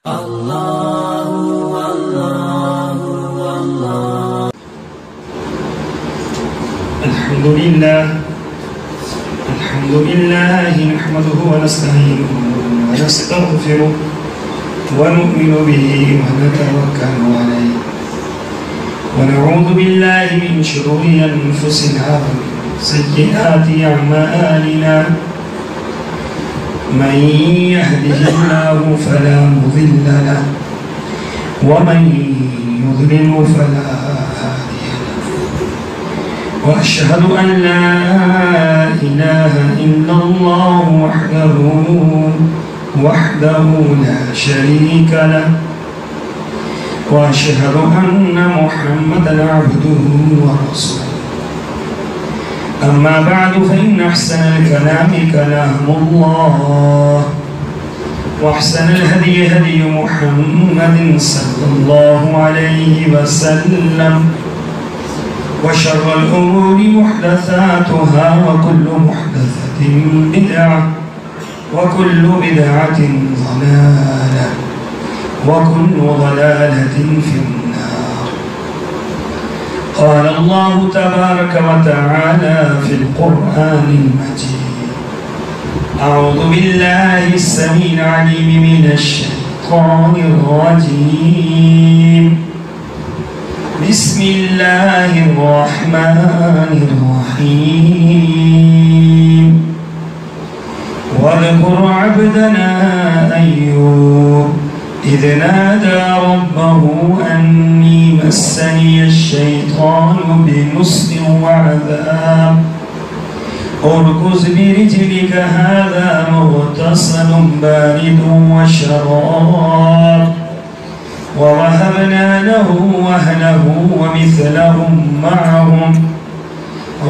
الحمد لله نحمده ونستعينه ونستغفره ونؤمن به ونتوكل عليه ونعوذ بالله من شرور أنفسنا ومن سيئات أعمالنا من يهده الله فلا مضل له ومن يضلل فلا هادي له وأشهد أن لا إله إلا الله وحده لا شريك له وأشهد أن محمدا عبده ورسوله أما بعد فإن أحسن الكلام كلام الله وأحسن الهدي هدي محمد صلى الله عليه وسلم وشر الأمور محدثاتها وكل محدثة بدعة وكل بدعة ضلالة وكل ضلالة في النار. قال الله تبارك وتعالى في القرآن المجيد: أعوذ بالله السميع العليم من الشيطان الرجيم. بسم الله الرحمن الرحيم. واذكر عبدنا أيوب إذ نادى ربه أني مسني الشيطان بنصب وعذاب اركض برجلك هذا مغتسل بارد وشراب ووهبنا له أهله ومثلهم معهم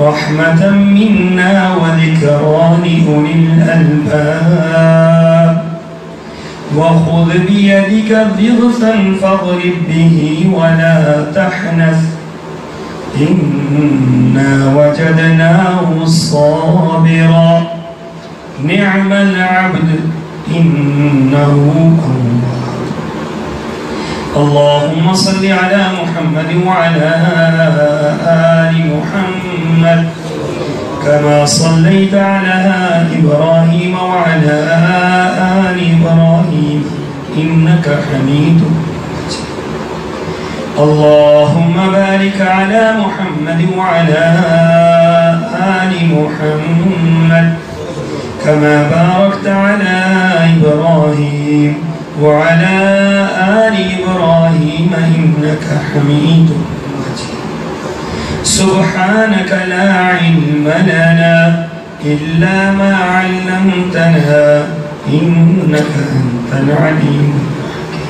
رحمة منا وذكرى لأولي الألباب وخذ بيدك ضغثا فاضرب به ولا تحنث إنا وجدناه صابرا نعم العبد إنه أواب. اللهم صل على محمد وعلى آل محمد كما صليت على إبراهيم وعلى آل إبراهيم إنك حميد مجيد. اللهم بارك على محمد وعلى آل محمد كما باركت على إبراهيم وعلى آل إبراهيم إنك حميد مجيد. سبحانك لا علم لنا إلا ما علمتنا إنك أنت العليم الحكيم.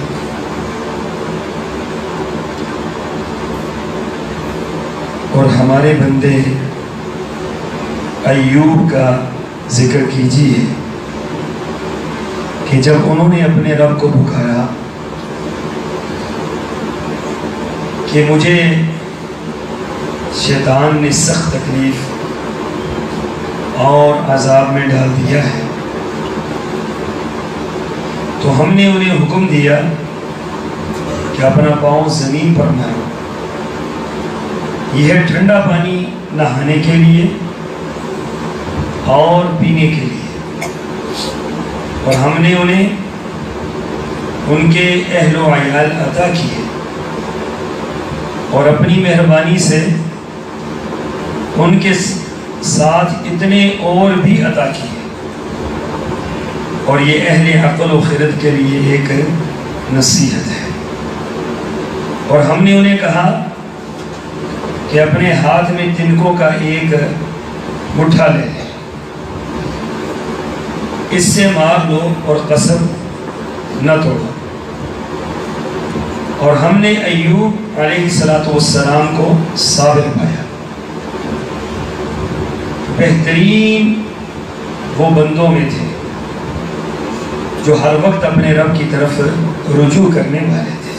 اور ہمارے بندے ایوب کا ذکر کیجیے کہ جب انہوں نے اپنے رب کو پکارا کہ مجھے شیطان نے سخت تکلیف اور عذاب میں ڈال دیا ہے، تو ہم نے انہیں حکم دیا کہ اپنا پاؤں زمین پر مارو. یہ ہے ٹھنڈا پانی نہانے کے لیے اور پینے کے لیے، اور ہم نے انہیں ان کے اہل و عیال عطا کیے اور اپنی مہربانی سے ان کے ساتھ اتنے اور بھی عطا کیے. اور یہ اہل عقل و خرد کے لیے ایک نصیحت ہے. اور ہم نے انہیں کہا کہ اپنے ہاتھ میں تنکوں کا ایک مٹھا لے لیں، اس سے مار لو اور قسم نہ توڑو. اور ہم نے ایوب علیہ السلام کو صابر پایا. بہترین وہ بندوں میں تھے جو ہر وقت اپنے رب کی طرف رجوع کرنے والے تھے.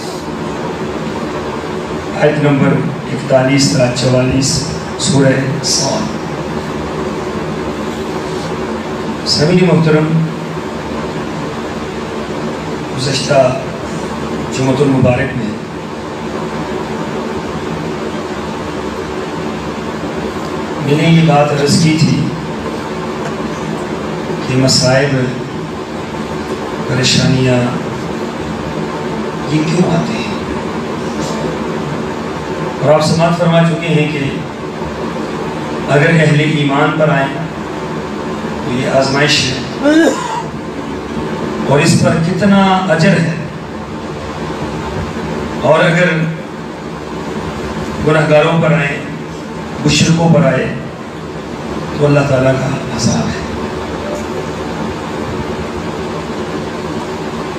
آیت نمبر 41 تا 44 سورہ صاد. سامعین محترم، گزشتہ جمعۃ المبارک میں میں نے یہ بات عرض کی تھی کہ مصائب پریشانیاں یہ کیوں آتے ہیں، اور آپ سماعت فرما چکے ہیں کہ اگر اہل ایمان پر آئیں تو یہ آزمائش ہے اور اس پر کتنا اجر ہے، اور اگر گناہگاروں پر آئیں، مشرکوں پر آئے تو اللہ تعالیٰ کا عذاب ہے۔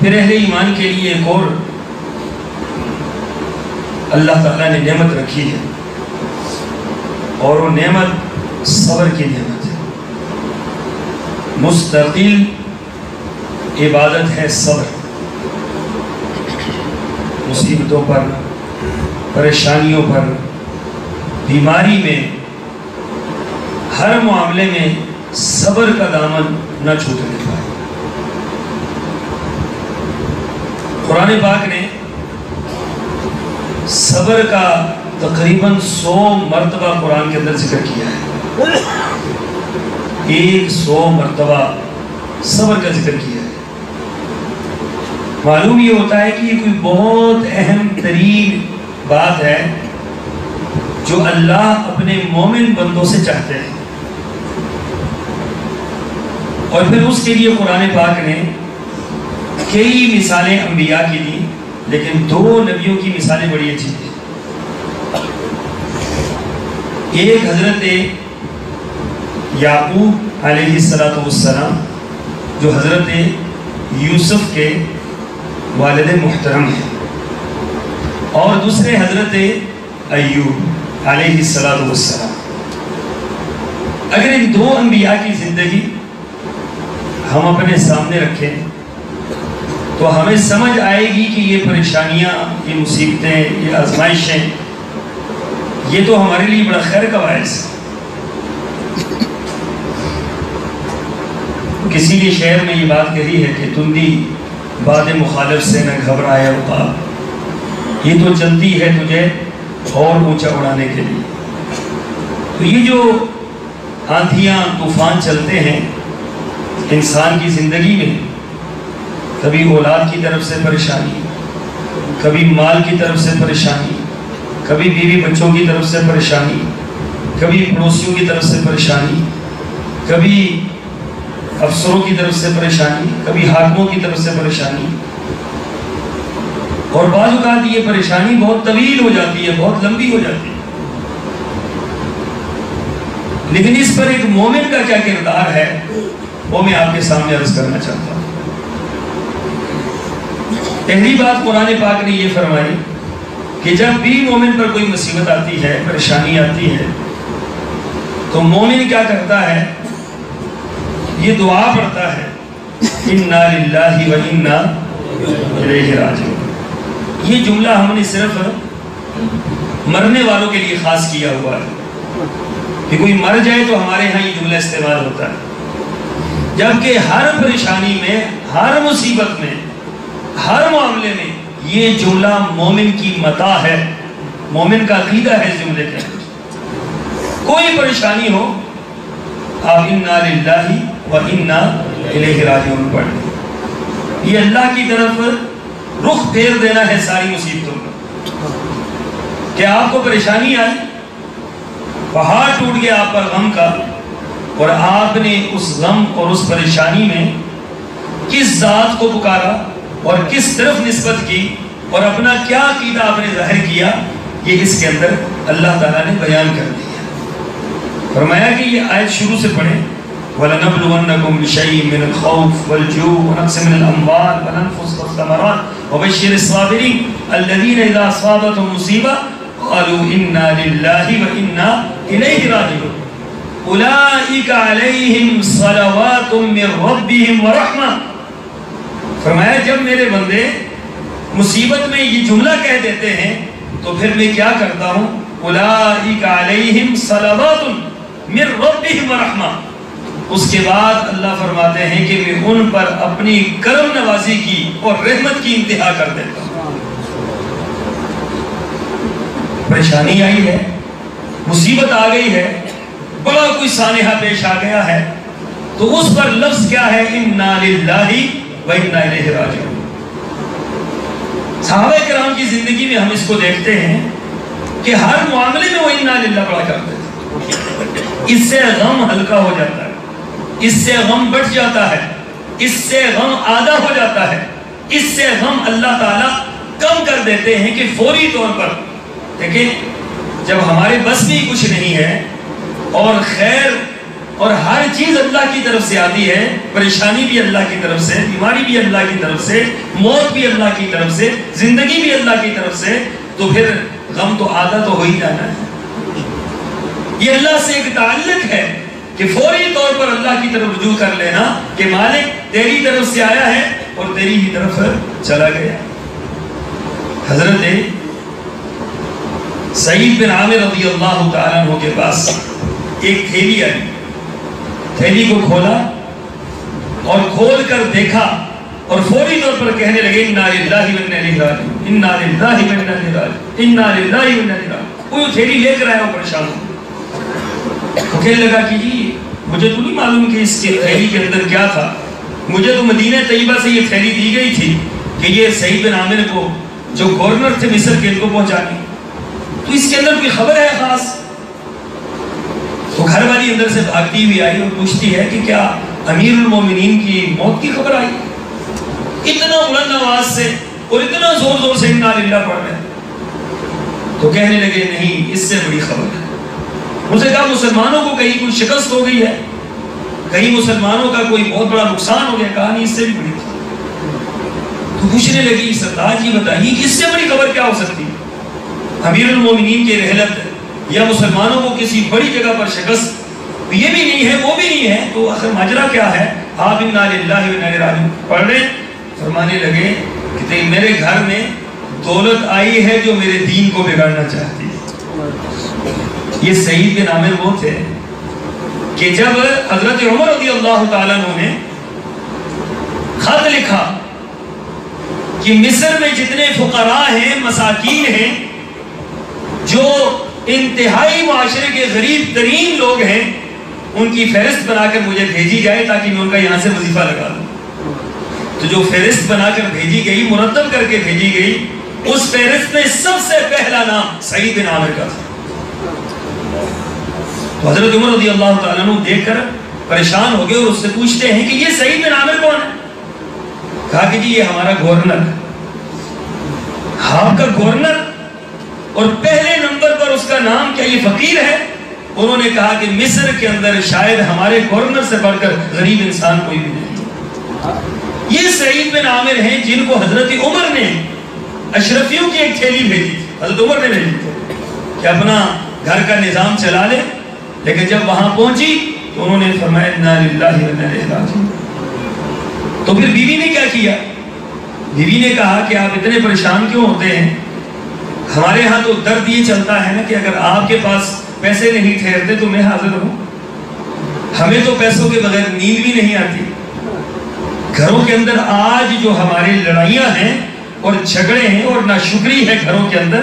پھر اہل ایمان کے لیے ایک اور اللہ تعالیٰ نے نعمت رکھی ہے، اور وہ نعمت صبر کی نعمت ہے۔ مستقل عبادت ہے صبر، مصیبتوں پر، پریشانیوں پر، بیماری میں، ہر معاملے میں صبر کا دامن نہ چھوٹنے پائے۔ قرآن پاک نے صبر کا تقریباً 100 مرتبہ قرآن کے اندر ذکر کیا ہے، 100 مرتبہ صبر کا ذکر کیا ہے۔ معلوم یہ ہوتا ہے کہ یہ کوئی بہت اہم ترین بات ہے جو اللہ اپنے مومن بندوں سے چاہتے ہیں، اور پھر اس کے لیے قرآن پاک نے کئی مثالیں انبیاء کی دی، لیکن 2 نبیوں کی مثالیں بڑی اچھی ہیں۔ ایک حضرت یعقوب علیہ السلام جو حضرت یوسف کے والد محترم ہیں، اور دوسرے حضرت ایوب علیہ السلام۔ اگر ان 2 انبیاء کی زندگی ہم اپنے سامنے رکھیں تو ہمیں سمجھ آئے گی کہ یہ پریشانیاں، یہ مصیبتیں، یہ آزمائشیں، یہ تو ہمارے لیے بڑا خیر کا باعث ہے۔ کسی کے شعر میں یہ بات کہی ہے کہ تندی باد مخالف سے نہ گھبرائے عقاب، یہ تو چلتی ہے تجھے اور اونچا اڑانے کے لیے۔ تو یہ جو آندھیاں، طوفان چلتے ہیں انسان کی زندگی میں، کبھی اولاد کی طرف سے پریشانی، کبھی مال کی طرف سے پریشانی، کبھی بیوی بچوں کی طرف سے پریشانی، کبھی پڑوسیوں کی طرف سے پریشانی، کبھی افسروں کی طرف سے پریشانی، کبھی حاکموں کی طرف سے پریشانی، اور بعض اوقات یہ پریشانی بہت طویل ہو جاتی ہے، بہت لمبی ہو جاتی ہے۔ لیکن اس پر ایک مومن کا کیا کردار ہے وہ میں آپ کے سامنے عرض کرنا چاہتا ہوں۔ پہلی بات قرآن پاک نے یہ فرمائی کہ جب بھی مومن پر کوئی مصیبت آتی ہے، پریشانی آتی ہے، تو مومن کیا کرتا ہے؟ یہ دعا پڑھتا ہے، اِنَّا لِلَّهِ وَإِنَّا إِلَيْهِ رَاجِعُونَ۔ یہ جملہ ہم نے صرف مرنے والوں کے لیے خاص کیا ہوا ہے کہ کوئی مر جائے تو ہمارے ہاں یہ جملہ استعمال ہوتا ہے، جبکہ ہر پریشانی میں، ہر مصیبت میں، ہر معاملے میں یہ جملہ مومن کی متاع ہے، مومن کا عقیدہ ہے۔ اس جملے کے کوئی پریشانی ہو آپ اِنَّا لِلَّهِ وَإِنَّا إِلَيْهِ رَاجِعُونَ پڑھیں۔ یہ اللہ کی طرف رخ پھیر دینا ہے ساری مصیبتوں کا۔ کہ آپ کو پریشانی آئی، پہاڑ ٹوٹ گیا آپ پر غم کا، اور آپ نے اس غم اور اس پریشانی میں کس ذات کو پکارا اور کس طرف نسبت کی اور اپنا کیا عقیدہ آپ نے ظاہر کیا، یہ اس کے اندر اللہ تعالیٰ نے بیان کر دیا۔ فرمایا کہ یہ آیت شروع سے پڑھیں، وَلَنَبْلُوَنَّكُمْ بِشَيْءٍ مِّنَ الْخَوْفِ وَالْجُوعِ وَنَقْصٍ مِّنَ الْأَمْوَالِ وَالْأَنفُسِ وَالثَّمَرَاتِ وَبَشِّرِ الصَّابِرِينَ الَّذِينَ إِذَا أَصَابَتْهُمْ مُصِيبَةٌ قَالُوا إِنَّا لِلَّهِ وَإِنَّا إِلَيْهِ رَاجِعُونَ أُولَئِكَ عَلَيْهِمْ صَلَوَاتٌ مِّن رَّبِّهِمْ وَرَحْمَةٌ۔ فرمایا جب میرے بندے مصیبت میں یہ جملہ کہہ دیتے ہیں تو پھر میں کیا کرتا ہوں؟ أُولَئِكَ عَلَيْهِمْ صَلَوَاتٌ مِّن رَّبِّهِمْ وَرَحْمَةٌ۔ اس کے بعد اللہ فرماتے ہیں کہ میں ان پر اپنی کرم نوازی کی اور رحمت کی انتہا کر دیتا ہوں۔ پریشانی آئی ہے، مصیبت آ گئی ہے، بڑا کوئی سانحہ پیش آ گیا ہے، تو اس پر لفظ کیا ہے؟ انا للہ و انا الیہ راجعون۔ صحابہ کرام کی زندگی میں ہم اس کو دیکھتے ہیں کہ ہر معاملے میں وہ انا للہ پڑھا کرتے تھے۔ اس سے غم ہلکا ہو جاتا ہے، اس سے غم بٹ جاتا ہے، اس سے غم آدھا ہو جاتا ہے، اس سے غم اللہ تعالیٰ کم کر دیتے ہیں کہ فوری طور پر دیکھیں جب ہمارے بس بھی کچھ نہیں ہے اور خیر اور ہر چیز اللہ کی طرف سے آتی ہے، پریشانی بھی اللہ کی طرف سے، بیماری بھی اللہ کی طرف سے، موت بھی اللہ کی طرف سے، زندگی بھی اللہ کی طرف سے، تو پھر غم تو آدھا تو ہو ہی جانا ہے۔ یہ اللہ سے ایک تعلق ہے کہ فوری طور پر اللہ کی طرف رجوع کر لینا کہ مالک تیری طرف سے آیا ہے اور تیری ہی طرف چلا گیا۔ حضرت سعید بن عامر رضی اللہ تعالیٰ عنہ کے پاس ایک تھیلی آئی، تھیلی کو کھولا اور کھول کر دیکھا اور فوری طور پر کہنے لگے انا للہ و انا الیہ راجعون، انا للہ و انا الیہ راجعون، انا للہ و انا الیہ راجعون۔ کوئی تھیلی لے کر آیا وہ پریشان ہو، وہ کہنے لگا کہ جی مجھے تو نہیں معلوم کہ اس کے تھیلی کے اندر کیا تھا، مجھے تو مدینہ طیبہ سے یہ تھیلی دی گئی تھی کہ یہ سعید بن عامر کو جو گورنر تھے مصر کے ان کو پہنچانی، تو اس کے اندر کوئی خبر ہے خاص؟ تو گھر والی اندر سے بھاگتی ہوئی آئی اور پوچھتی ہے کہ کیا امیر المومنین کی موت کی خبر آئی؟ اتنا بلند آواز سے اور اتنا زور زور سے انا للہ پڑھ رہے ہیں۔ تو کہنے لگے نہیں، اس سے بڑی خبر ہے۔ اسے کہا مسلمانوں کو کہیں کوئی شکست ہو گئی ہے، کہیں مسلمانوں کا کوئی بہت بڑا نقصان ہو گیا؟ کہا نہیں، اس سے بھی بڑی تھی۔ تو پوچھنے لگی سردار جی بتائیے کہ اس سے بڑی خبر کیا ہو سکتی ہے؟ امیر المومنین کی رحلت یا مسلمانوں کو کسی بڑی جگہ پر شکست، یہ بھی نہیں ہے وہ بھی نہیں ہے، تو آخر ماجرا کیا ہے؟ آپ انا للہ و انا الیہ راجعون پڑھ رہے۔ فرمانے لگے کہ میرے گھر میں دولت آئی ہے جو میرے دین کو بگاڑنا چاہتی ہے۔ یہ سعید بن عامر وہ تھے کہ جب حضرت عمر رضی اللہ تعالیٰ عنہ نے خط لکھا کہ مصر میں جتنے فقراء ہیں، مساکین ہیں، جو انتہائی معاشرے کے غریب ترین لوگ ہیں، ان کی فہرست بنا کر مجھے بھیجی جائے تاکہ میں ان کا یہاں سے وظیفہ لگا دوں۔ تو جو فہرست بنا کر بھیجی گئی، مرتب کر کے بھیجی گئی، اس فہرست میں سب سے پہلا نام سعید بن عامر کا تھا۔ تو حضرت عمر رضی اللہ تعالیٰ عنہ دیکھ کر پریشان ہو گئے اور اس سے پوچھتے ہیں کہ یہ سعید بن عامر کون ہے؟ کہا کہ جی یہ ہمارا گورنر ہے۔ آپ کا گورنر اور پہلے نمبر پر اس کا نام، کیا یہ فقیر ہے؟ انہوں نے کہا کہ مصر کے اندر شاید ہمارے گورنر سے بڑھ کر غریب انسان کوئی بھی نہیں۔ یہ سعید بن عامر ہیں جن کو حضرت عمر نے اشرفیوں کی ایک تھیلی بھیجی تھی، حضرت عمر نے بھیجی تھی کہ اپنا گھر کا نظام چلا لے، لیکن جب وہاں پہنچی تو انہوں نے فرمایا انا للہ و انا الیہ راجعون۔ تو پھر بیوی نے کیا کیا؟ بیوی نے کہا کہ آپ اتنے پریشان کیوں ہوتے ہیں؟ ہمارے ہاں تو درد یہ چلتا ہے نا کہ اگر آپ کے پاس پیسے نہیں ٹھہرتے تو میں حاضر ہوں، ہمیں تو پیسوں کے بغیر نیند بھی نہیں آتی۔ گھروں کے اندر آج جو ہماری لڑائیاں ہیں اور جھگڑے ہیں اور ناشکری ہے گھروں کے اندر،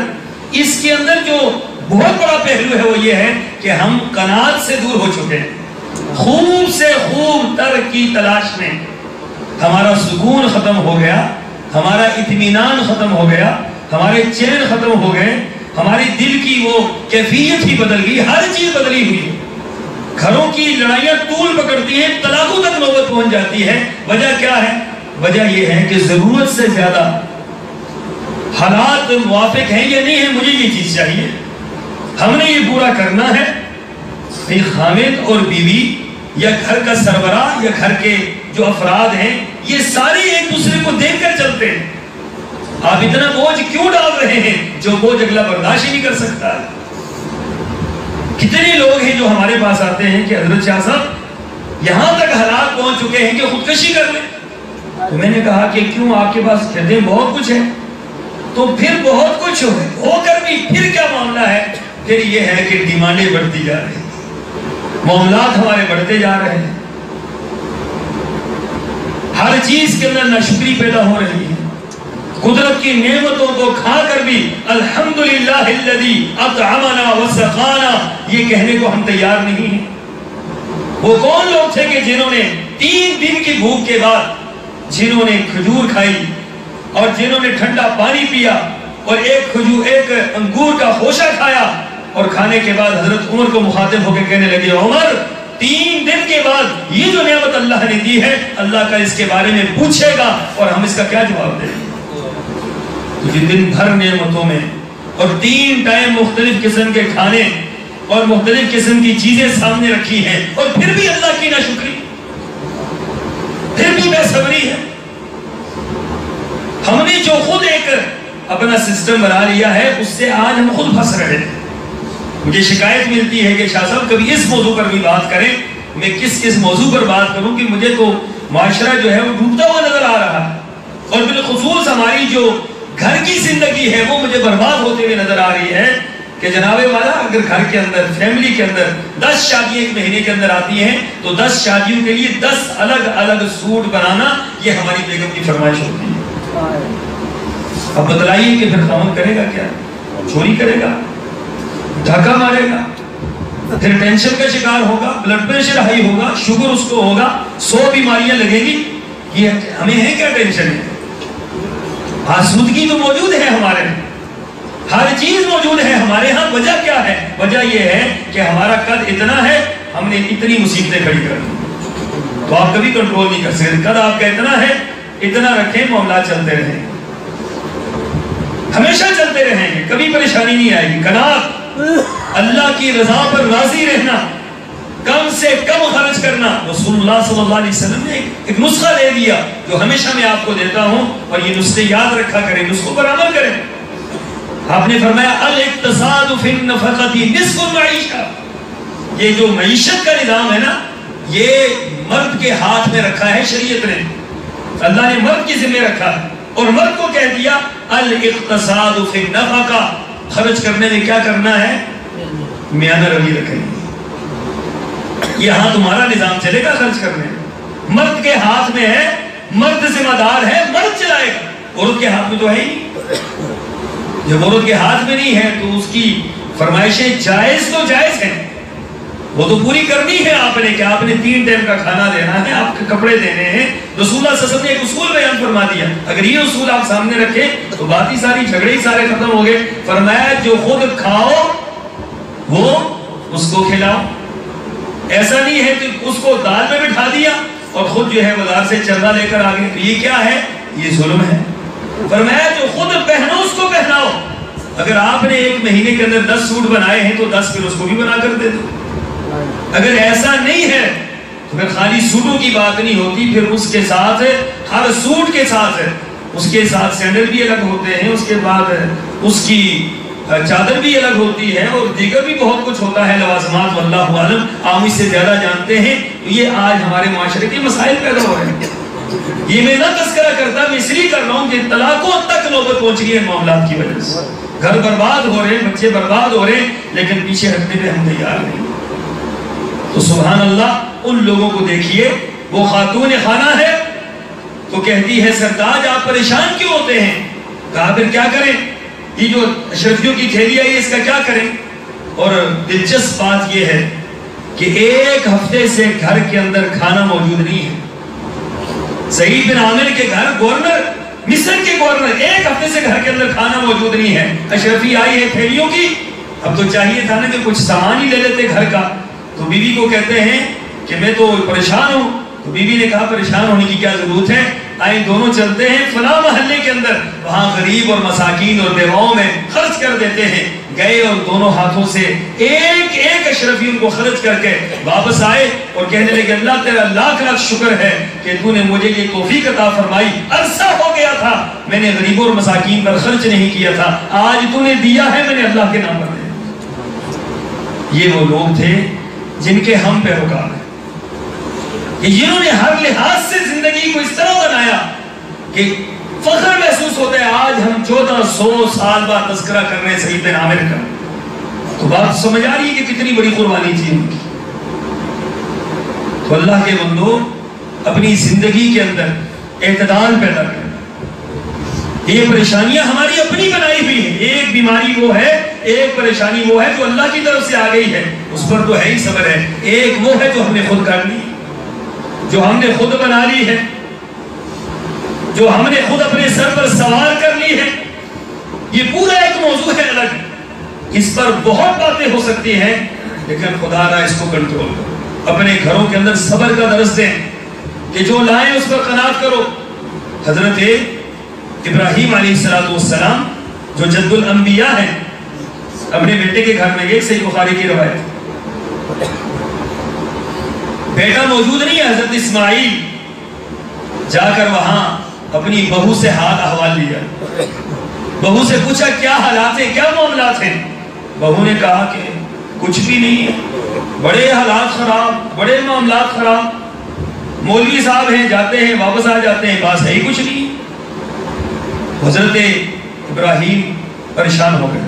اس کے اندر جو بہت بڑا پہلو ہے وہ یہ ہے کہ ہم قناعت سے دور ہو چکے ہیں۔ خوب سے خوب تر کی تلاش میں ہمارا سکون ختم ہو گیا، ہمارا اطمینان ختم ہو گیا، ہمارے چین ختم ہو گئے، ہماری دل کی وہ کیفیت ہی بدل گئی، ہر چیز بدلی ہوئی ہے۔ گھروں کی لڑائیاں طول پکڑتی ہیں، طلاقوں تک نوبت پہنچ جاتی ہے۔ وجہ کیا ہے؟ وجہ یہ ہے کہ ضرورت سے زیادہ حالات موافق ہیں یا نہیں ہیں، مجھے یہ چیز چاہیے، ہم نے یہ پورا کرنا ہے۔ خامد اور بیوی یا گھر کا سربراہ یا گھر کے جو افراد ہیں، یہ سارے ایک دوسرے کو دیکھ کر چلتے ہیں۔ آپ اتنا بوجھ کیوں ڈال رہے ہیں جو بوجھ اگلا برداشت ہی نہیں کر سکتا ہے؟ کتنے لوگ ہیں جو ہمارے پاس آتے ہیں کہ حضرت شاہ صاحب یہاں تک حالات پہنچ چکے ہیں کہ خودکشی کر لیں۔ تو میں نے کہا کہ کیوں، آپ کے پاس کہتے ہیں بہت کچھ ہے، تو پھر بہت کچھ ہو کر بھی پھر کیا معاملہ ہے؟ پھر یہ ہے کہ ڈیمانڈیں بڑھتی جا رہی ہیں، معاملات ہمارے بڑھتے جا رہے ہیں، ہر چیز کے اندر ناشکری پیدا ہو رہی ہے۔ قدرت کی نعمتوں کو کھا کر بھی الحمدللہ الذی اطعمنا وسقانا یہ کہنے کو ہم تیار نہیں ہیں؟ وہ کون لوگ تھے کہ جنہوں نے 3 دن کی بھوک کے بعد جنہوں نے کھجور کھائی اور جنہوں نے ٹھنڈا پانی پیا اور ایک انگور کا خوشہ کھایا، اور کھانے کے بعد حضرت عمر کو مخاطب ہو کے کہنے لگے عمر 3 دن کے بعد یہ جو نعمت اللہ نے دی ہے اللہ کا اس کے بارے میں پوچھے گا اور ہم اس کا کیا جواب دیں گے؟ تجھے دن بھر نعمتوں میں اور 3 ٹائم مختلف قسم کے کھانے اور مختلف قسم کی چیزیں سامنے رکھی ہیں، اور پھر بھی اللہ کی ناشکری، پھر بھی بے صبری ہے۔ ہم نے جو خود ایک اپنا سسٹم بنا لیا ہے اس سے آج ہم خود پھنس رہے ہیں۔ مجھے شکایت ملتی ہے کہ شاہ صاحب کبھی اس موضوع پر بھی بات کریں، میں کس موضوع پر بات کروں کہ مجھے تو معاشرہ جو ہے وہ ڈوبتا ہوا نظر آ رہا ہے، اور بالخصوص ہماری جو گھر کی زندگی ہے وہ مجھے برباد ہوتے ہوئے نظر آ رہی ہے کہ جناب والا اگر گھر کے اندر فیملی کے اندر 10 شادیاں ایک مہینے کے اندر آتی ہیں تو 10 شادیوں کے لیے 10 الگ الگ سوٹ بنانا یہ ہماری بیگم کی فرمائش ہوتی ہے۔ اب بتلائیے کہ پھر خاوند کرے گا کیا؟ چوری کرے گا، دھاکہ مارے گا، پھر ٹینشن کا شکار ہوگا، بلڈ پریشر ہائی ہوگا، شوگر اس کو ہوگا، 100 بیماریاں لگیں گی۔ یہ ہمیں ہے کیا ٹینشن ہے؟ آسودگی تو موجود ہے ہمارے میں، ہر چیز موجود ہے ہمارے ہاں۔ وجہ کیا ہے؟ وجہ یہ ہے کہ ہمارا قد اتنا ہے، ہم نے اتنی مصیبتیں کھڑی کر دی، تو آپ کبھی کنٹرول نہیں کر سکتے۔ قد آپ کا اتنا ہے، اتنا رکھیں، معاملات چلتے رہیں، ہمیشہ چلتے رہیں گے، کبھی پریشانی نہیں آئے گی۔ قناعت، اللہ کی رضا پر راضی رہنا، کم سے کم خرچ کرنا۔ رسول اللہ صلی اللہ علیہ وسلم نے ایک نسخہ دے دیا جو ہمیشہ میں آپ کو دیتا ہوں، اور یہ نسخے یاد رکھا کریں، نسخوں پر عمل کریں۔ آپ نے فرمایا الاقتصاد فی النفقۃ نصف المعیشہ، یہ جو معیشت کا نظام ہے نا یہ مرد کے ہاتھ میں رکھا ہے شریعت نے، اللہ نے مرد کی ذمہ رکھا ہے، اور مرد کو کہہ دیا الاقتصاد فی النفقہ، خرچ کرنے میں کیا کرنا ہے؟ میانہ روی رکھیں۔ یہاں تمہارا نظام چلے گا خرچ کرنے، مرد کے ہاتھ میں ہے، مرد ذمہ دار ہے، مرد چلائے گا، عورت کے ہاتھ میں تو ہے ہی۔ جب عورت کے ہاتھ میں نہیں ہے تو اس کی فرمائشیں جائز تو جائز ہیں، وہ تو پوری کرنی ہے آپ نے، کہ آپ نے 3 ٹائم کا کھانا دینا ہے، آپ کے کپڑے دینے ہیں۔ رسول اللہ صلی اللہ علیہ وسلم نے ایک اصول بیان فرما دیا، اگر یہ اصول آپ سامنے رکھیں تو بات ہی ساری، جھگڑے ہی سارے ختم ہو گئے۔ فرمایا جو خود کھاؤ وہ اس کو کھلاؤ، ایسا نہیں ہے کہ اس کو دال میں بٹھا دیا اور خود جو ہے بازار سے چرنا لے کر آگے، یہ کیا ہے؟ یہ ظلم ہے۔ فرمایا جو خود پہنو اس کو پہناؤ، اگر آپ نے ایک مہینے کے اندر 10 سوٹ بنائے ہیں تو 10 پھر اس کو بھی بنا کر دے دو۔ اگر ایسا نہیں ہے تو پھر خالی سوٹوں کی بات نہیں ہوتی، پھر اس کے ساتھ ہر سوٹ کے ساتھ اس کے ساتھ سینڈل بھی الگ ہوتے ہیں، اس کے بعد اس کی چادر بھی الگ ہوتی ہے، اور دیگر بھی بہت کچھ ہوتا ہے، لوازمات، واللہ عالم، آپ اس سے زیادہ جانتے ہیں۔ یہ آج ہمارے معاشرے کے مسائل پیدا ہو رہے ہیں۔ یہ میں نہ تذکرہ کرتا، میں اس لیے کر رہا ہوں کہ طلاقوں تک نوبت پہنچ گئی ہے معاملات کی وجہ سے، گھر برباد ہو رہے ہیں، بچے برباد ہو رہے ہیں، لیکن پیچھے ہٹنے پہ ہم تیار نہیں۔ تو سبحان اللہ، ان لوگوں کو دیکھیے، وہ خاتون خانہ ہے تو کہتی ہے سرتاج آپ پریشان کیوں ہوتے ہیں؟ کہا پھر کیا کریں، یہ جو اشرفیوں کی تھیلی آئی اس کا کیا کریں؟ اور دلچسپ بات یہ ہے کہ 1 ہفتے سے گھر کے اندر کھانا موجود نہیں ہے۔ سعید بن عامر کے گھر گورنر، مصر کے گورنر، 1 ہفتے سے گھر کے اندر کھانا موجود نہیں ہے۔ اشرفی آئی ہے تھیلیوں کی، اب تو چاہیے تھا نا کہ کچھ سامان ہی لے لیتے گھر کا، تو بیوی کو کہتے ہیں کہ میں تو پریشان ہوں، تو بیوی نے کہا پریشان ہونے کی کیا ضرورت ہے، آئیں دونوں چلتے ہیں فلاں محلے کے اندر، وہاں غریب اور مساکین اور بیواؤں میں خرچ کر دیتے ہیں۔ گئے اور دونوں ہاتھوں سے ایک اشرفی ان کو خرچ کر کے واپس آئے اور کہنے لگے اللہ تیرا لاکھ لاکھ شکر ہے کہ تو نے مجھے یہ توفیق عطا فرمائی، عرصہ ہو گیا تھا میں نے غریبوں اور مساکین پر خرچ نہیں کیا تھا، آج تو نے دیا ہے میں نے اللہ کے نام پر دیا۔ یہ وہ لوگ تھے جن کے ہم پیروکار ہیں، جنہوں نے ہر لحاظ سے زندگی کو اس طرح بنایا کہ فخر محسوس ہوتا ہے۔ آج ہم 1400 سال بعد تذکرہ کر رہے ہیں سعید بن عامر کا، تو بات سمجھ آ رہی ہے کہ کتنی بڑی قربانی تھی ان کی۔ تو اللہ کے بندو، اپنی زندگی کے اندر اعتدال پیدا کریں، یہ پریشانیاں ہماری اپنی بنائی ہوئی ہیں. ایک بیماری وہ ہے, ایک پریشانی وہ ہے جو اللہ کی طرف سے آ گئی ہے, اس پر تو ہے ہی صبر ہے. ایک وہ ہے جو ہم نے خود کر لی, جو ہم نے خود بنا لی ہے, جو ہم نے خود اپنے سر پر سوار کر لی ہے. یہ پورا ایک موضوع ہے الگ, اس پر بہت باتیں ہو سکتی ہیں, لیکن خدا نہ اس کو کنٹرول کرو. اپنے گھروں کے اندر صبر کا درس دیں کہ جو لائیں اس پر قناعت کرو. حضرت ابراہیم علیہ السلام جو جد الانبیاء ہیں, اپنے بیٹے کے گھر میں گئے, صحیح بخاری کی روایت, بیٹا موجود نہیں ہے. حضرت اسماعیل جا کر وہاں اپنی بہو سے حال احوال لیا, بہو سے پوچھا کیا حالات ہیں, کیا معاملات ہیں. بہو نے کہا کہ کچھ بھی نہیں ہے, بڑے حالات خراب, بڑے معاملات خراب, مولوی صاحب ہیں, جاتے ہیں واپس آ جاتے ہیں, بس ہے ہی کچھ نہیں. حضرت ابراہیم پریشان ہو گئے.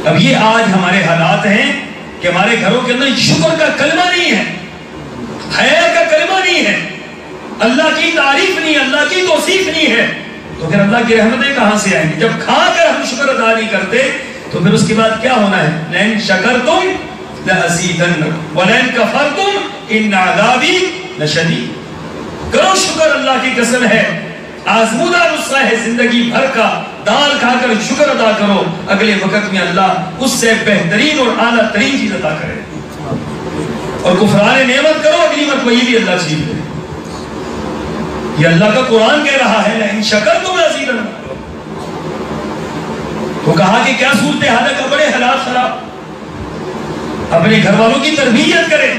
اب یہ آج ہمارے حالات ہیں کہ ہمارے گھروں کے اندر شکر کا کلمہ نہیں ہے, خیر کا کلمہ نہیں ہے, اللہ کی تعریف نہیں, اللہ کی توصیف نہیں ہے, تو پھر اللہ کی رحمتیں کہاں سے آئیں گی؟ جب کھا کر ہم شکر ادا نہیں کرتے تو پھر اس کے بعد کیا ہونا ہے؟ لئن شکرتم لأزیدنکم ولئن کفرتم ان عذابی لشدید. کرو شکر, اللہ کی قسم ہے آزمودہ نسخہ ہے زندگی بھر کا, دال کھا کر شکر ادا کرو, اگلے وقت میں اللہ اس سے بہترین اور اعلیٰ ترین چیز عطا کرے. اور کفران نعمت کرو, اگلی مرتبہ یہ بھی اللہ چیز دے. یہ اللہ کا قرآن کہہ رہا ہے لئن شکرتم لأزیدنکم. تو کہا کہ کیا صورتحال ہے, بڑے حالات خراب. اپنے گھر والوں کی تربیت کریں,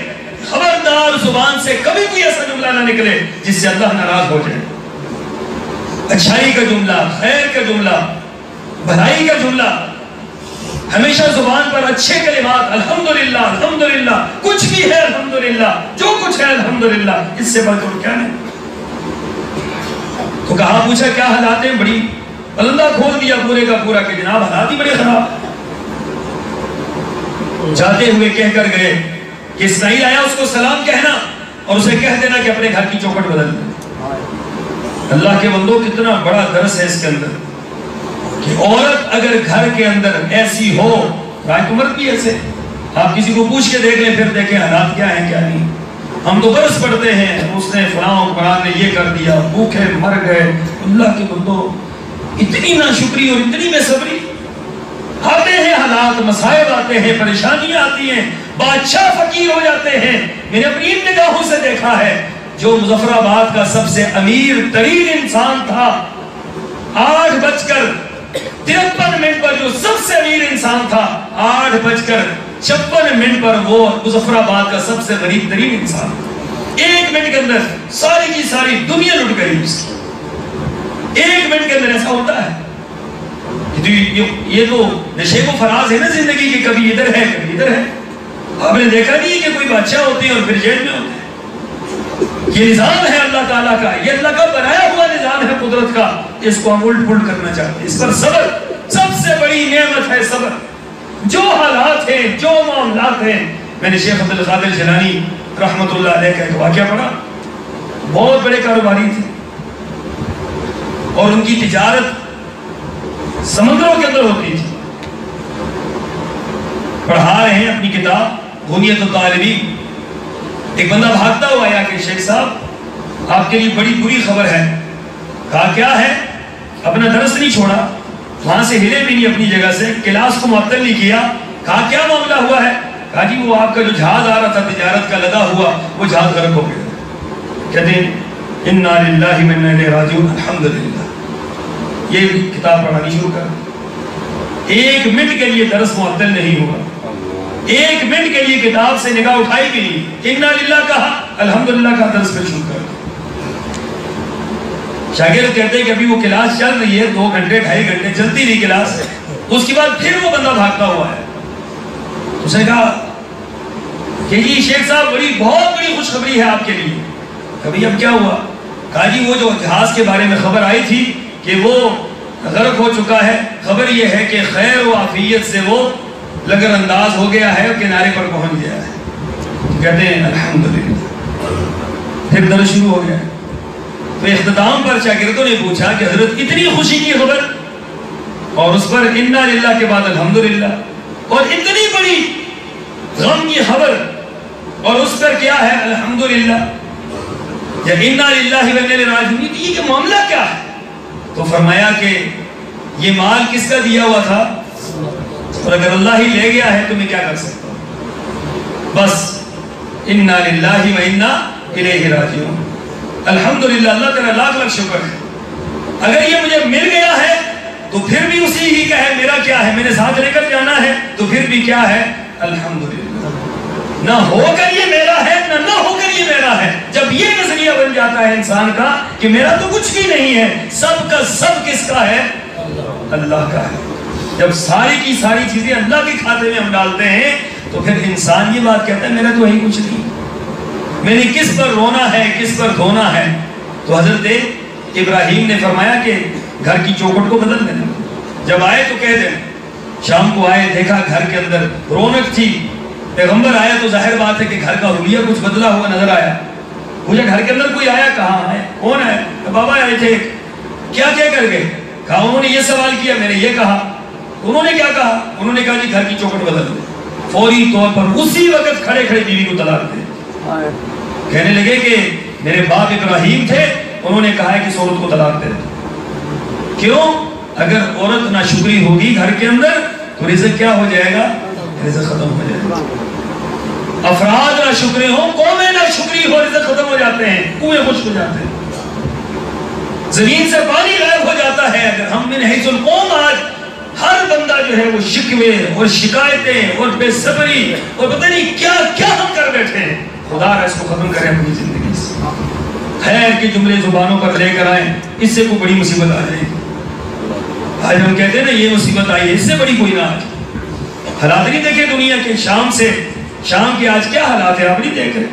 خبردار زبان سے کبھی کوئی ایسا جملہ نہ نکلے جس سے اللہ ناراض ہو جائے. اچھائی کا جملہ, خیر کا جملہ, بھلائی کا جملہ, ہمیشہ زبان پر اچھے کلمات, الحمدللہ الحمدللہ, کچھ بھی ہے الحمدللہ, جو کچھ ہے الحمدللہ, اس سے بڑھ کر کیا نہیں. تو کہا پوچھا کیا حالات ہیں, بڑی پلندہ کھول دیا پورے کا پورا کہ جناب حالات ہی بڑے خراب. جاتے ہوئے کہہ کر گئے کہ اسماعیل آیا, اس کو سلام کہنا اور اسے کہہ دینا کہ اپنے گھر کی چوکھٹ بدل دے. اللہ کے بندوں کتنا بڑا درس ہے اس کے اندر کہ عورت اگر گھر کے اندر ایسی ہو, رائے مرد بھی ایسے, آپ کسی کو پوچھ کے دیکھ لیں پھر دیکھیں حالات کیا ہیں کیا نہیں. ہم تو برس پڑھتے ہیں, اس نے فلاں قرآن نے یہ کر دیا, بھوکے مر گئے. اللہ کے بندوں اتنی ناشکری اور اتنی بے صبری. آتے ہیں حالات, مسائب آتے ہیں, پریشانیاں آتی ہیں, بادشاہ فقیر ہو جاتے ہیں. میں نے اپنی نگاہوں سے دیکھا ہے, جو مظفر آباد کا سب سے امیر ترین انسان تھا, 8:53 پر جو سب سے امیر انسان تھا, 8:56 پر وہ مظفر آباد کا سب سے غریب ترین انسان. 1 منٹ کے اندر ساری کی ساری دنیا لٹ گئی اس کی. 1 منٹ کے اندر ایسا ہوتا ہے. یہ تو نشیب و فراز ہے نا زندگی کی, کبھی ادھر ہے کبھی ادھر ہے. آپ نے دیکھا نہیں کہ کوئی بادشاہ ہوتے ہیں اور پھر جیل میں ہوتے ہیں. یہ نظام ہے اللہ تعالیٰ کا, یہ اللہ کا بنایا ہوا نظام ہے قدرت کا. اس کو ہم الٹ پلٹ کرنا چاہتے ہیں. اس پر صبر سب سے بڑی نعمت ہے, صبر. جو حالات ہیں, جو معاملات ہیں. میں نے شیخ عبد القادر جیلانی رحمت اللہ علیہ کا ایک واقعہ پڑھا. بہت بڑے کاروباری تھے اور ان کی تجارت سمندروں کے اندر ہوتی تھی. پڑھا رہے ہیں اپنی کتاب غنیت الطالبین. ایک بندہ بھاگتا ہوا آیا کہ شیخ صاحب آپ کے لیے بڑی بری خبر ہے. کہا کیا ہے؟ اپنا درس نہیں چھوڑا, وہاں سے ہلے بھی نہیں اپنی جگہ سے, کلاس کو معطل نہیں کیا. کہا کیا معاملہ ہوا ہے؟ کہا جی وہ آپ کا جو جہاز آ رہا تھا تجارت کا لدا ہوا, وہ جہاز غرق ہو گیا. کہتے ہیں انا للہ و انا الیہ راجعون, الحمدللہ. یہ کتاب پڑھانی شروع کر. 1 منٹ کے لیے درس معطل نہیں ہوا, 1 منٹ کے لیے کتاب سے نگاہ اٹھائی بھی نہیں. انا للہ کہا, الحمدللہ کا درس پہ شروع کر. شاگرد کہتے ہیں کہ ابھی وہ کلاس چل رہی ہے, 2 گھنٹے 2.5 گھنٹے چلتی رہی کلاس. اس کے بعد پھر وہ بندہ بھاگتا ہوا ہے. اس نے کہا کہ جی شیخ صاحب بہت بڑی خوشخبری ہے آپ کے لیے. کبھی اب کیا ہوا؟ کہا جی وہ جو جہاز کے بارے میں خبر آئی تھی کہ وہ غرق ہو چکا ہے, خبر یہ ہے کہ خیر و عافیت سے وہ لگر انداز ہو گیا ہے اور کنارے پر پہنچ گیا ہے. کہتے ہیں الحمدللہ. پھر درس شروع ہو گیا. تو اختتام پر شاگردوں نے پوچھا کہ حضرت اتنی خوشی کی خبر اور اس پر انا للہ کے بعد الحمدللہ، اور اتنی بڑی غم کی خبر اور اس پر کیا ہے الحمدللہ یا انا للہ و انا الیہ راجعون، یہ معاملہ کیا ہے؟ تو فرمایا کہ یہ مال کس کا دیا ہوا تھا اور اگر اللہ ہی لے گیا ہے تو میں کیا کر سکتا ہوں؟ بس انا للہ و انا الیہ راجعون، الحمدللہ، اللہ تعالیٰ لاکھ لاکھ شکر ہے۔ اگر یہ مجھے مل گیا ہے تو پھر بھی اسی ہی کا ہے، میرا کیا ہے، میں نے ساتھ لے کر جانا ہے تو پھر بھی کیا ہے الحمدللہ، نہ ہو کر یہ میرا ہے نہ ہو کر یہ میرا ہے۔ جب یہ نظریہ بن جاتا ہے انسان کا کہ میرا تو کچھ بھی نہیں ہے، سب کا سب کس کا ہے؟ اللہ کا ہے۔ جب ساری کی ساری چیزیں اللہ کے کھاتے میں ہم ڈالتے ہیں تو پھر انسان یہ بات کہتا ہے میرا تو وہی کچھ نہیں، میں نے کس پر رونا ہے کس پر دھونا ہے۔ تو حضرت ابراہیم نے فرمایا کہ گھر کی چوکھٹ کو بدل دینا، جب آئے تو کہہ دینا۔ شام کو آئے، دیکھا گھر کے اندر رونق تھی، پیغمبر آیا تو ظاہر بات ہے کہ گھر کا حلیہ کچھ بدلا ہوا نظر آیا۔ مجھے گھر کے اندر کوئی آیا، کہاں ہے، کون ہے؟ بابا آئے تھے، کیا کر گئے؟ کہا انہوں نے یہ سوال کیا، میں نے یہ کہا۔ انہوں نے کیا کہا؟ انہوں نے کہا جی گھر کی چوکھٹ بدل دے۔ فوری طور پر اسی وقت کھڑے کھڑے بیوی کو طلاق دے۔ کہنے لگے کہ میرے باپ ابراہیم تھے، انہوں نے کہا ہے کہ اس عورت کو طلاق دے۔ کیوں؟ اگر عورت ناشکری ہوگی گھر کے اندر تو رزق کیا ہو جائے گا؟ رزق ختم ہو جائے گا۔ افراد ناشکری ہوں، قومیں ناشکری ہو، رزق ختم ہو جاتے ہیں، کنویں خشک ہو جاتے ہیں، زمین سے پانی غائب ہو جاتا ہے۔ اگر ہم من حیث القوم آج ہر بندہ جو ہے وہ شکوے اور شکایتیں اور بے صبری اور پتہ نہیں کیا کیا ہم کر بیٹھے ہیں، خدا اس کو ختم کرے اپنی زندگی سے۔ خیر کے جملے زبانوں پر لے کر آئیں، اس سے کوئی بڑی مصیبت آ جائے گی۔ آج ہم کہتے ہیں نا یہ مصیبت آئی ہے، اس سے بڑی کوئی نہ آج۔ حالات نہیں دیکھے دنیا کے، شام کے آج کیا حالات ہیں آپ نہیں دیکھ رہے،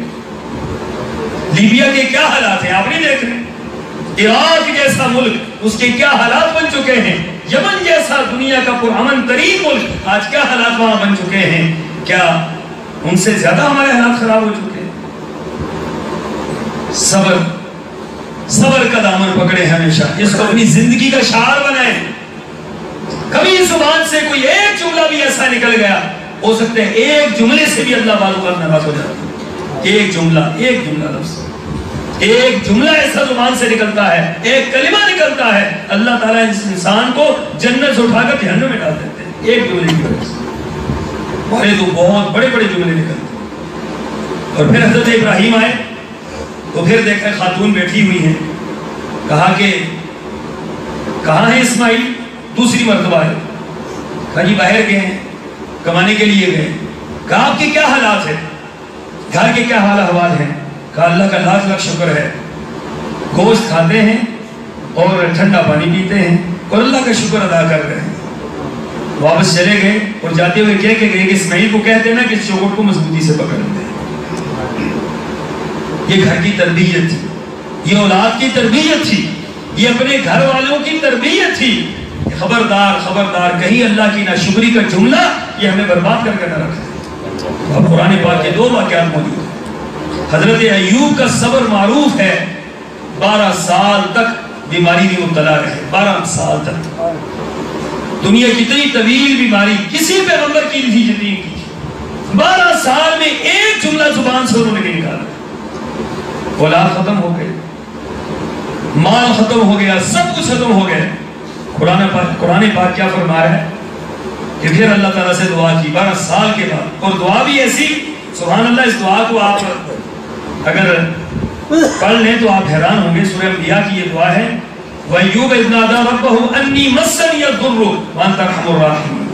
لیبیا کے کیا حالات ہیں آپ نہیں دیکھ رہے، عراق جیسا ملک اس کے کیا حالات بن چکے ہیں، یمن جیسا دنیا کا پرامن ترین ملک آج کیا حالات وہاں بن چکے ہیں۔ کیا ان سے زیادہ ہمارے حالات خراب ہو چکے ہیں؟ صبر کا دامن پکڑے ہمیشہ، اس کو اپنی زندگی کا شعار بنائیں۔ کبھی زبان سے کوئی ایک جملہ بھی ایسا نکل گیا، ہو سکتا ہے ایک جملے سے بھی اللہ بعض اوقات ناراض ہو جاتا ہے۔ ایک جملہ لفظ، ایک جملہ ایسا زبان سے نکلتا ہے، ایک کلمہ نکلتا ہے، اللہ تعالیٰ اس انسان کو جنت سے اٹھا کر جہنم میں ڈال دیتے ہیں ایک جملے کی وجہ سے۔ بڑے تو بہت بڑے بڑے جملے نکلتے ہیں۔ اور پھر حضرت ابراہیم آئے تو پھر دیکھا خاتون بیٹھی ہوئی ہیں، کہا کہ کہاں ہے اسماعیل؟ دوسری مرتبہ ہے، کہا جی باہر گئے ہیں، کمانے کے لیے گئے۔ کہا آپ کے کیا حالات ہیں، گھر کے کیا حال احوال ہیں؟ کہا اللہ کا لاکھ لاکھ شکر ہے، گوشت کھاتے ہیں اور ٹھنڈا پانی پیتے ہیں اور اللہ کا شکر ادا کر رہے ہیں۔ واپس چلے گئے اور جاتے ہوئے کہہ کے گئے کہ اسماعیل کو کہتے ہیں نا کہ اس چوکھٹ کو مضبوطی سے پکڑ لیں۔ یہ گھر کی تربیت تھی، یہ اولاد کی تربیت تھی، یہ اپنے گھر والوں کی تربیت تھی۔ خبردار خبردار کہیں اللہ کی ناشکری کا جملہ یہ ہمیں برباد کر کے نہ رکھے۔ اب قرآن پاک کے دو واقعات موجود ہیں۔ حضرت ایوب کا صبر معروف ہے، 12 سال تک بیماری میں مبتلا رہے، 12 سال تک۔ دنیا کی اتنی طویل بیماری کسی پیغمبر کی نہیں جتنی کی، 12 سال میں ایک جملہ زبان سے انہوں نے نہیں نکالا۔ اولاد ختم ہو گئے، مال ختم ہو گیا، سب کچھ ختم ہو گئے۔ قرآن پاک کیا فرما رہا ہے کہ پھر اللہ تعالیٰ سے دعا کی 12 سال کے بعد، اور دعا بھی ایسی، سبحان اللہ، اس دعا کو آپ اگر پڑھ لیں تو آپ حیران ہوں گے۔ سورہ انبیاء کی یہ دعا ہے، وَأَيُّوبَ إِذْ نَادَىٰ رَبَّهُ أَنِّي مَسَّنِيَ الضُّرُّ وَأَنتَ أَرْحَمُ الرَّاحِمِينَ۔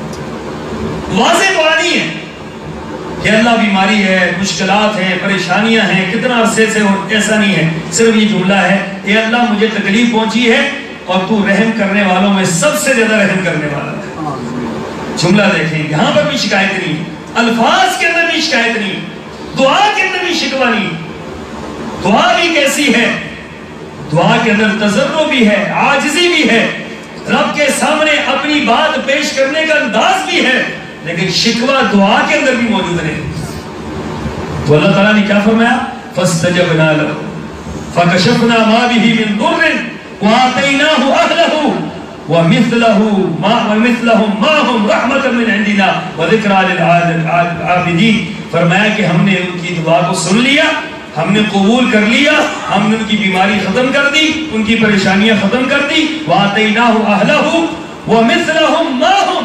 واضح دعا نہیں ہے کہ اللہ بیماری ہے، مشکلات ہیں، پریشانیاں ہیں، کتنا عرصے سے، ایسا نہیں ہے۔ صرف یہ جملہ ہے، اے اللہ مجھے تکلیف پہنچی ہے اور تو رحم کرنے والوں میں سب سے زیادہ رحم کرنے والا ہے۔ جملہ دیکھیں، یہاں پر بھی شکایت نہیں، الفاظ کے اندر بھی شکایت نہیں، دعا کے اندر بھی شکوہ نہیں۔ دعا بھی کیسی ہے؟ دعا کے اندر تضرع بھی ہے، عاجزی بھی ہے، رب کے سامنے اپنی بات پیش کرنے کا انداز بھی ہے، لیکن شکوہ دعا کے اندر بھی موجود ہے۔ تو اللہ تعالیٰ نے کیا فرمایا؟ فَاسْتَجَبْنَا لَهُ فَكَشَفْنَا مَا بِهِ مِن ضُرٍّ وَآتَيْنَاهُ أَهْلَهُ وَمِثْلَهُمْ مَعَهُمْ رَحْمَةً مِّنْ عِندِنَا وَذِكْرَىٰ لِلْعَابِدِينَ۔ فرمایا کہ ہم نے ان کی دعا کو سن لیا، ہم نے قبول کر لیا، ہم نے ان کی بیماری ختم کر دی، ان کی پریشانیاں ختم کر دی۔ وَآتَيْنَاهُ أَهْلَهُ وَمِثْلَهُمْ مَعَهُمْ،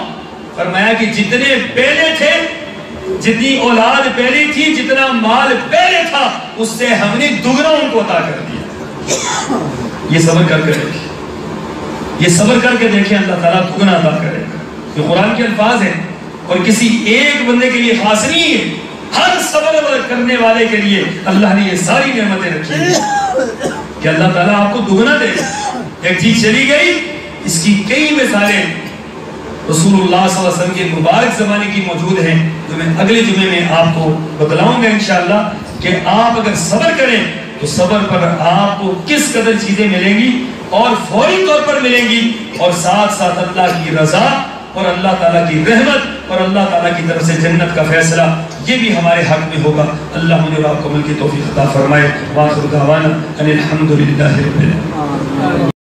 فرمایا کہ جتنے پہلے تھے، جتنی اولاد پہلی تھی، جتنا مال پہلے تھا، اس سے ہم نے دگنا ان کو عطا کر دیا۔ یہ صبر کر کے دیکھیں، یہ صبر کر کے دیکھیں، اللہ تعالیٰ دگنا عطا کرے گا۔ یہ قرآن کے الفاظ ہیں اور کسی ایک بندے کے لیے خاص نہیں ہے، ہر صبر کرنے والے کے لیے اللہ نے یہ ساری نعمتیں رکھی ہیں کہ اللہ تعالیٰ آپ کو دگنا دے گا۔ ایک چیز چلی گئی، اس کی کئی مثالیں رسول اللہ صلی اللہ علیہ وسلم کے مبارک زمانے کی موجود ہیں، جو میں اگلے جمعے میں آپ کو بتلاؤں گا انشاءاللہ کہ آپ اگر صبر کریں تو صبر پر آپ کو کس قدر چیزیں ملیں گی اور فوری طور پر ملیں گی، اور ساتھ ساتھ اللہ کی رضا اور اللہ تعالیٰ کی رحمت اور اللہ تعالیٰ کی طرف سے جنت کا فیصلہ یہ بھی ہمارے حق میں ہوگا۔ اللہ مجھے اور آپ کو عمل کی توفیق عطا فرمائے۔ وآخر دعوانا ان الحمد للہ رب العالمین۔